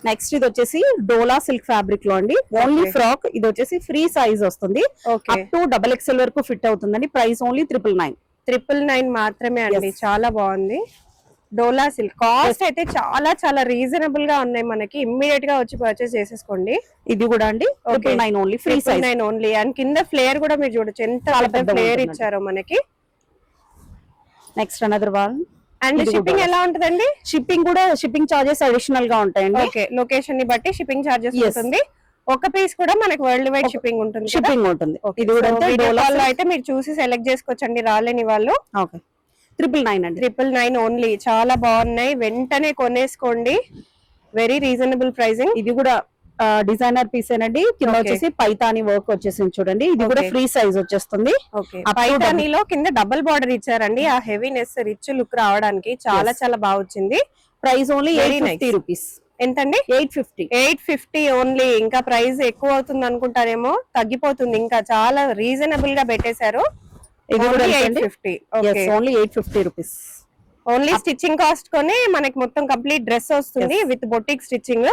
Next ఇది వచ్చేసి డోలా silk fabric లో అండి, ఓన్లీ ఫ్రాక్. ఇది వచ్చేసి ఫ్రీ సైజ్ వస్తుంది, అప్ టు XXL వరకు ఫిట్ అవుతుందండి. ప్రైస్ ఓన్లీ 999 మాత్రమే అండి. చాలా బాగుంది. డోలా సిల్క్ కాస్ట్ అయితే చాలా చాలా రీజనబుల్ గా ఉన్నాయి మనకి. ఇమ్మీడియట్ గా వచ్చి పర్చేస్ చేసేసుకోండి. ఇది కూడా అండి 999 only, free size 9 only. And కింద ఫ్లేయర్ కూడా మీరు చూడొచ్చు ఎంత పెద్ద ఫ్లేయర్ ఇచ్చారో మనకి. Next another one. And shipping ఎలా ఉంటదండి? షిప్పింగ్ చార్జెస్ అడిషనల్ గా ఉంటాయండి. ఓకే, లొకేషన్ ని బట్టి షిప్పింగ్ చార్జెస్ ఉంటుంది. ఒక పీస్ కూడా మనకి వరల్డ్ వైడ్ షిప్పింగ్ ఉంటుంది. ఇది కూడా అయితే మీరు చూసి సెలెక్ట్ చేసుకోవచ్చండి రాలేని వాళ్ళు. ఓకే, 999 అండి. 999 ఓన్లీ. చాలా బాగున్నాయి, వెంటనే కొనేసుకోండి. Very reasonable pricing. ఇది కూడా డిజైనర్ పీస్ ఏనండి. కింద వచ్చేసి పైతాని వర్క్ వచ్చేసింది చూడండి. ఇది కూడా ఫ్రీ సైజ్ వచ్చేస్తుంది. పైతానీలో కింద డబుల్ బార్డర్ ఇచ్చారండి. ఆ హెవీనెస్ రిచ్ లుక్ రావడానికి చాలా చాలా బాగా వచ్చింది. Price only 850 rupees. ఎంతండి? 850 ఓన్లీ. ఇంకా ప్రైస్ ఎక్కువ అవుతుంది అనుకుంటారేమో, తగ్గిపోతుంది. ఇంకా చాలా రీజనబుల్ గా పెట్టేశారు. ఇది కూడా 850. Only 850 rupees. Only stitching cost కొని మనకి మొత్తం కంప్లీట్ డ్రెస్ వస్తుంది విత్ బొటిక్ స్టిచ్చింగ్.